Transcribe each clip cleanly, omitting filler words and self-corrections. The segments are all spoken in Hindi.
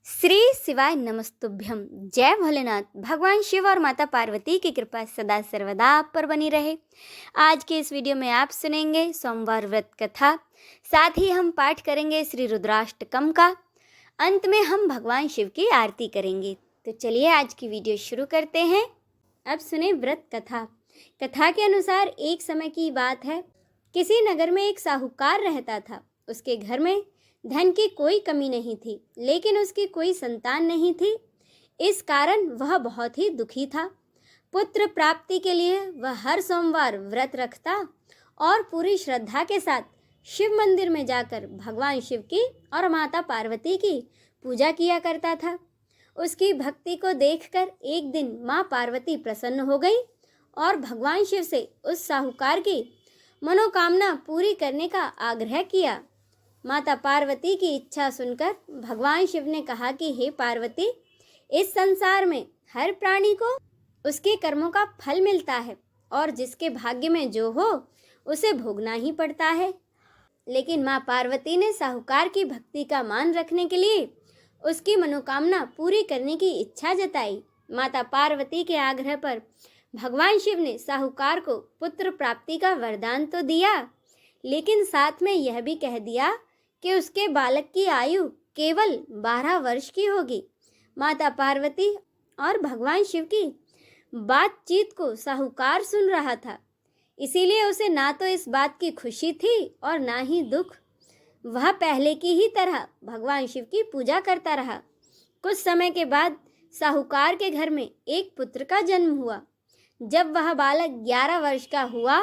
श्री शिवाय नमस्तुभ्यम। जय भोलेनाथ। भगवान शिव और माता पार्वती की कृपा सदा सर्वदा आप पर बनी रहे। आज के इस वीडियो में आप सुनेंगे सोमवार व्रत कथा, साथ ही हम पाठ करेंगे श्री रुद्राष्टकम का। अंत में हम भगवान शिव की आरती करेंगे। तो चलिए आज की वीडियो शुरू करते हैं। अब सुने व्रत कथा। कथा के अनुसार एक समय की बात है, किसी नगर में एक साहूकार रहता था। उसके घर में धन की कोई कमी नहीं थी, लेकिन उसकी कोई संतान नहीं थी। इस कारण वह बहुत ही दुखी था। पुत्र प्राप्ति के लिए वह हर सोमवार व्रत रखता और पूरी श्रद्धा के साथ शिव मंदिर में जाकर भगवान शिव की और माता पार्वती की पूजा किया करता था। उसकी भक्ति को देखकर एक दिन माँ पार्वती प्रसन्न हो गई और भगवान शिव से उस साहूकार की मनोकामना पूरी करने का आग्रह किया। माता पार्वती की इच्छा सुनकर भगवान शिव ने कहा कि हे पार्वती, इस संसार में हर प्राणी को उसके कर्मों का फल मिलता है और जिसके भाग्य में जो हो उसे भोगना ही पड़ता है। लेकिन माँ पार्वती ने साहूकार की भक्ति का मान रखने के लिए उसकी मनोकामना पूरी करने की इच्छा जताई। माता पार्वती के आग्रह पर भगवान शिव ने साहूकार को पुत्र प्राप्ति का वरदान तो दिया, लेकिन साथ में यह भी कह दिया कि उसके बालक की आयु केवल 12 वर्ष की होगी। माता पार्वती और भगवान शिव की बातचीत को साहूकार सुन रहा था, इसीलिए उसे ना तो इस बात की खुशी थी और ना ही दुख। वह पहले की ही तरह भगवान शिव की पूजा करता रहा। कुछ समय के बाद साहूकार के घर में एक पुत्र का जन्म हुआ। जब वह बालक 11 वर्ष का हुआ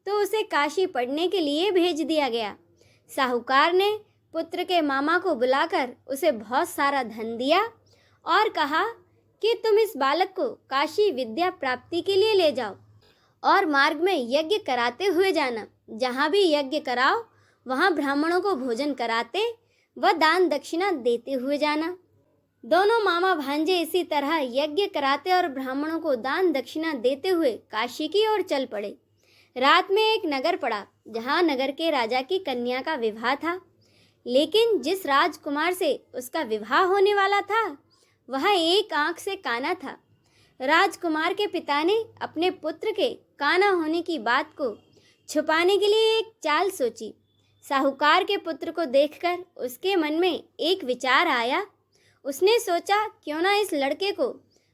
तो उसे काशी पढ़ने के लिए भेज दिया गया। साहूकार ने पुत्र के मामा को बुलाकर उसे बहुत सारा धन दिया और कहा कि तुम इस बालक को काशी विद्या प्राप्ति के लिए ले जाओ और मार्ग में यज्ञ कराते हुए जाना। जहाँ भी यज्ञ कराओ वहाँ ब्राह्मणों को भोजन कराते व दान दक्षिणा देते हुए जाना। दोनों मामा भांजे इसी तरह यज्ञ कराते और ब्राह्मणों को दान दक्षिणा देते हुए काशी की ओर चल पड़े। रात में एक नगर पड़ा, जहाँ नगर के राजा की कन्या का विवाह था। लेकिन जिस राजकुमार से उसका विवाह होने वाला था वह एक आंख से काना था। राजकुमार के पिता ने अपने पुत्र के काना होने की बात को छुपाने के लिए एक चाल सोची। साहूकार के पुत्र को देखकर उसके मन में एक विचार आया। उसने सोचा, क्यों ना इस लड़के को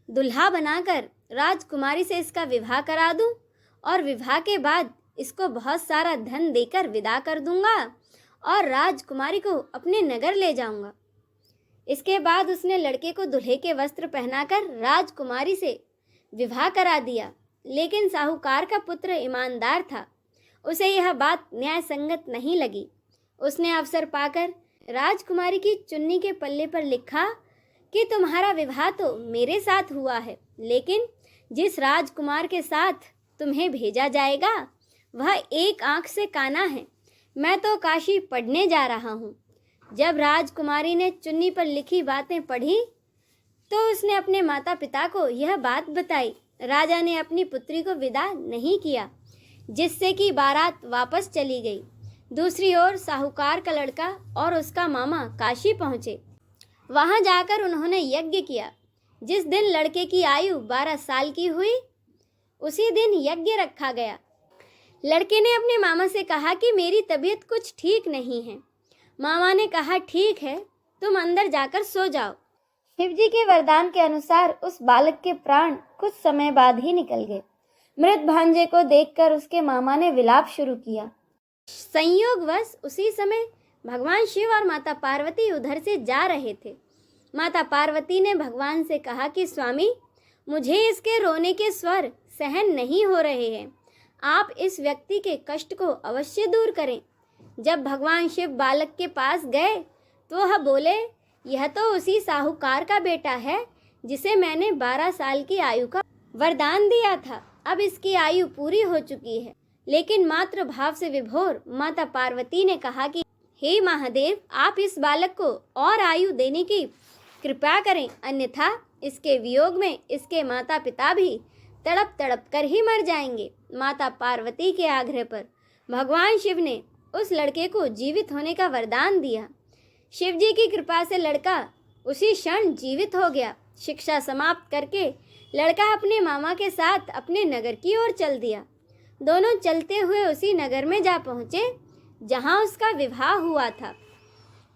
दुल्हा बनाकर राजकुमारी से इसका विवाह करा दूं और विवाह के बाद इसको बहुत सारा धन देकर विदा कर दूंगा और राजकुमारी को अपने नगर ले जाऊंगा। इसके बाद उसने लड़के को दूल्हे के वस्त्र पहनाकर राजकुमारी से विवाह करा दिया। लेकिन साहूकार का पुत्र ईमानदार था, उसे यह बात न्याय संगत नहीं लगी। उसने अवसर पाकर राजकुमारी की चुन्नी के पल्ले पर लिखा कि तुम्हारा विवाह तो मेरे साथ हुआ है, लेकिन जिस राजकुमार के साथ तुम्हें भेजा जाएगा वह एक आंख से काना है। मैं तो काशी पढ़ने जा रहा हूँ। जब राजकुमारी ने चुन्नी पर लिखी बातें पढ़ी तो उसने अपने माता पिता को यह बात बताई। राजा ने अपनी पुत्री को विदा नहीं किया, जिससे कि बारात वापस चली गई। दूसरी ओर साहूकार का लड़का और उसका मामा काशी पहुँचे। वहाँ जाकर उन्होंने यज्ञ किया। जिस दिन लड़के की आयु 12 साल की हुई उसी दिन यज्ञ रखा गया। लड़के ने अपने मामा से कहा कि मेरी तबीयत कुछ ठीक नहीं है। मामा ने कहा, ठीक है, तुम अंदर जाकर सो जाओ। शिवजी के वरदान के अनुसार उस बालक के प्राण कुछ समय बाद ही निकल गए। मृत भांजे को देखकर उसके मामा ने विलाप शुरू किया। संयोगवश उसी समय भगवान शिव और माता पार्वती उधर से जा रहे थे। माता पार्वती ने भगवान से कहा कि स्वामी, मुझे इसके रोने के स्वर सहन नहीं हो रहे हैं। आप इस व्यक्ति के कष्ट को अवश्य दूर करें। जब भगवान शिव बालक के पास गए तो वह बोले, यह तो उसी साहूकार का बेटा है जिसे मैंने 12 साल की आयु का वरदान दिया था। अब इसकी आयु पूरी हो चुकी है। लेकिन मातृ भाव से विभोर माता पार्वती ने कहा कि हे महादेव, आप इस बालक को और आयु देने की कृपा करें, अन्यथा इसके वियोग में इसके माता पिता भी तड़प तड़प कर ही मर जाएंगे। माता पार्वती के आग्रह पर भगवान शिव ने उस लड़के को जीवित होने का वरदान दिया। शिवजी की कृपा से लड़का उसी क्षण जीवित हो गया। शिक्षा समाप्त करके लड़का अपने मामा के साथ अपने नगर की ओर चल दिया। दोनों चलते हुए उसी नगर में जा पहुँचे जहाँ उसका विवाह हुआ था।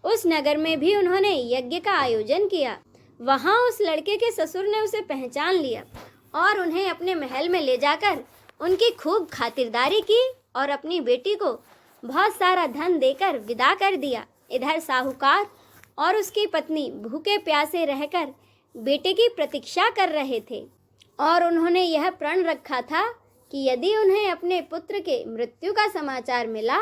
उस नगर में भी उन्होंने यज्ञ का आयोजन किया। वहाँ उस लड़के के ससुर ने उसे पहचान लिया और उन्हें अपने महल में ले जाकर उनकी खूब खातिरदारी की और अपनी बेटी को बहुत सारा धन देकर विदा कर दिया। इधर साहूकार और उसकी पत्नी भूखे प्यासे रहकर बेटे की प्रतीक्षा कर रहे थे और उन्होंने यह प्रण रखा था कि यदि उन्हें अपने पुत्र के मृत्यु का समाचार मिला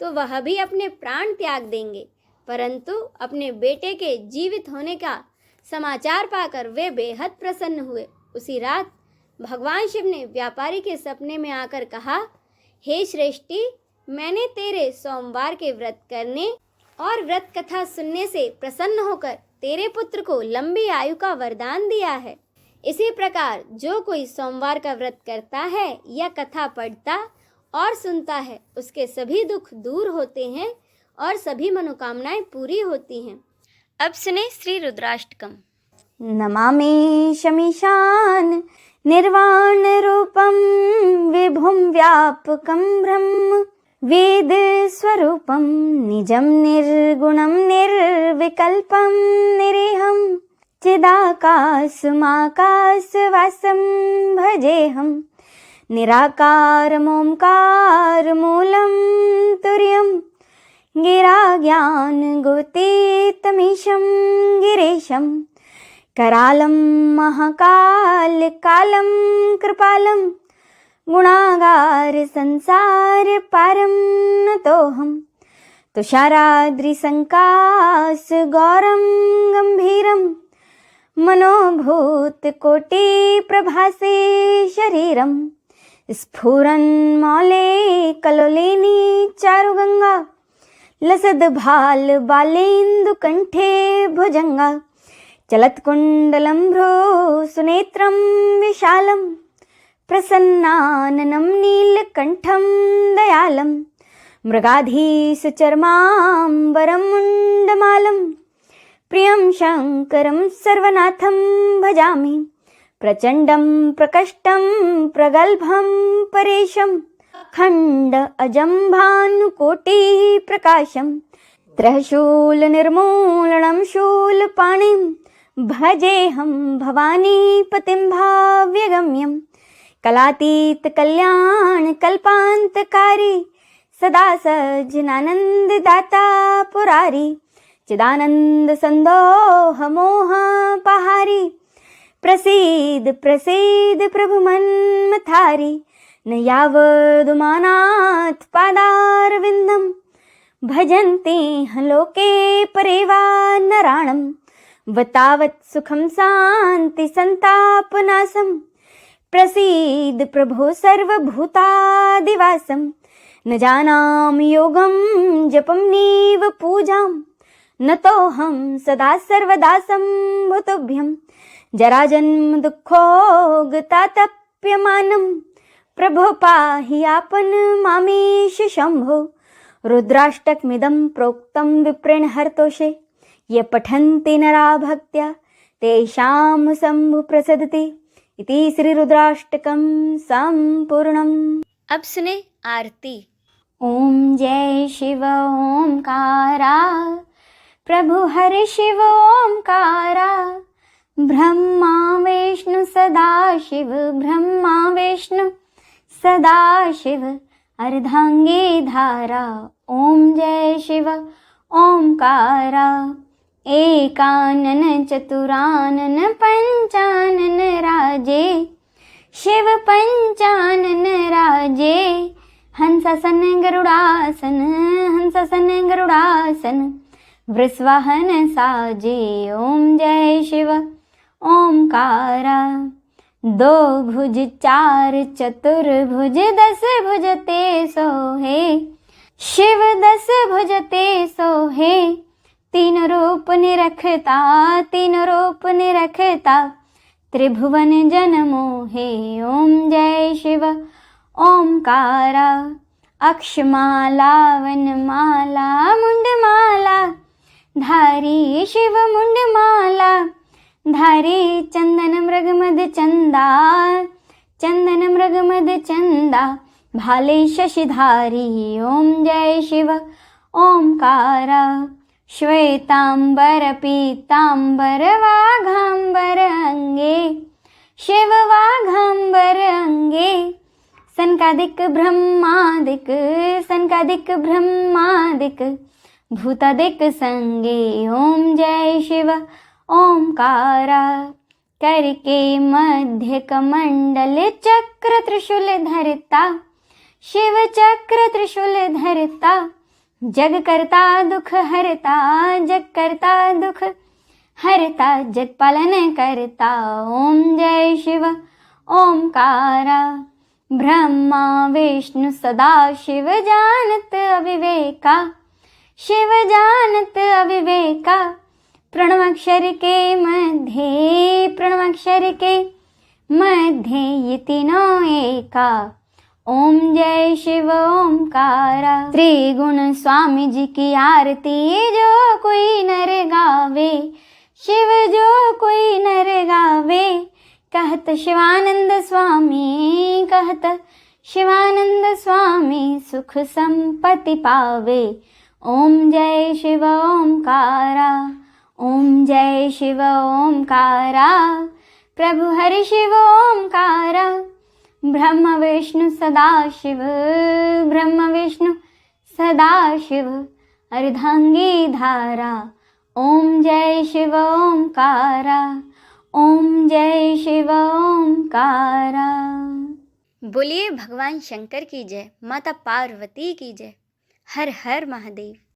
तो वह भी अपने प्राण त्याग देंगे। परंतु अपने बेटे के जीवित होने का समाचार पाकर वे बेहद प्रसन्न हुए। उसी रात भगवान शिव ने व्यापारी के सपने में आकर कहा, हे श्रेष्ठी, मैंने तेरे सोमवार के व्रत करने और व्रत कथा सुनने से प्रसन्न होकर तेरे पुत्र को लंबी आयु का वरदान दिया है। इसी प्रकार जो कोई सोमवार का व्रत करता है या कथा पढ़ता और सुनता है, उसके सभी दुख दूर होते हैं और सभी मनोकामनाएं पूरी होती हैं। अब सुने श्री रुद्राष्टकम। नमामि शमीशान निर्वाण रूपम विभुं व्यापकं ब्रह्म वेद स्वरूपम निजं निर्गुणं निर्विकल्पं निरेहं चिदाकाशमाकाशवासं भजेऽहं निराकारमोङ्कारमूलं तुर्यं गिराज्ञानगोतीतमीशं गिरीशं करालं महाकालकालं कृपालं गुणागार संसार पारं नतोऽहं तुषाराद्रिसङ्काश गौरं गम्भीरं मनोभूतकोटिप्रभासे शरीरं स्फुरन्मौले कलोलिनी चारुगङ्गा लसद्भाल बालेन्दुकण्ठे भुजङ्गा चलत्कुण्डलं भ्रो सुनेत्रं विशालं प्रसन्नाननं नीलकण्ठं दयालं मृगाधीशचर्माम्बरं मुण्डमालं प्रियं शङ्करं सर्वनाथं भजामि प्रचण्डं प्रकष्टं प्रगल्भं परेशं खण्ड अजम्भानुकोटिः प्रकाशं त्रयशूलनिर्मूलनं शूलपाणिं भजेऽहं भवानीपतिं भाव्यगम्यं कलातीतकल्याणकल्पान्तकारी सदा सज्जनानन्ददाता पुरारी चिदानन्दसन्दोहमोहपहारी प्रसीद प्रसीद प्रभु मन्मथारी न यावदुमानाथ पादारविन्दं भजन्ति लोके परेवा नराणं वतावत् सुखं शान्ति संतापनाशं प्रसीद प्रभो सर्वभूतादिवासं न जानामि योगं जपं नीव पूजां नतोऽहं सदा सर्वदा सम्भुतुभ्यं जराजन्म दुःखोगतातप्यमानं प्रभो पाहि आपन्मामीश शम्भो रुद्राष्टकमिदं प्रोक्तं विप्रेण हरतोषे ये पठन्ति नरा भक्त्या तेषां शम्भु प्रसदति इति श्री रुद्राष्टकं संपूर्णम्। अब सुने आरती। ओम जय शिव ओंकारा प्रभु हरि शिव ओंकारा ब्रह्मा विष्णु सदा शिव ब्रह्मा विष्णु सदा शिव अर्धांगी धारा। ओम जय शिव ओंकारा एकानन चतुरानन पंचानन राजे शिव पंचानन राजे हंसासन गरुड़ासन वृषवाहन साजे। ओम जय शिव ओंकारा दो भुज चार चतुर्भुज 10 भुज ते सोहे शिव 10 भुज ते सोहे तीन रूप निरखता त्रिभुवन जन मोहे। ओम जय शिव ओंकारा अक्षमाला वनमाला मुंडमाला धारी शिव मुंडमाला धारे चंदन मृगमद चंदा, चंदन मृगमद चंदा, भाले शशिधारी। ओम जय शिव ओंकारा। श्वेतांबर पीतांबर वाघांबर अंगे, शिव वाघांबर अंगे। सनकादिक ब्रह्मादिक, सनकादिक ब्रह्मादिक, भूतादिक संगे। ओम जय शिव ओंकारा। करके मध्य कमंडल चक्र त्रिशूल धरता, शिव चक्र त्रिशूल धरता। जग करता दुख हरता, जग करता दुख हरता, जग पालन करता। ओम जय शिव ओंकारा। ब्रह्मा विष्णु सदा शिव जानत अविवेका, शिव जानत अविवेका। प्रणवाक्षर के मध्य, प्रणवाक्षर के मध्य ये तीनों एका। ओम जय शिव ओंकारा। त्रिगुण स्वामी जी की आरती जो कोई नर गावे, शिव जो कोई नर गावे। कहत शिवानंद स्वामी, कहत शिवानंद स्वामी, सुख संपत्ति पावे। ओम जय शिव ओंकारा। ओम जय शिव ओंकारा। प्रभु हरि शिव ओंकारा। ब्रह्म विष्णु सदा शिव, ब्रह्म विष्णु सदा शिव, अर्धांगी धारा। ओम जय शिव ओंकारा। ओम जय शिव ओंकारा। बोलिए भगवान शंकर की जय, माता पार्वती की जय। हर हर महादेव।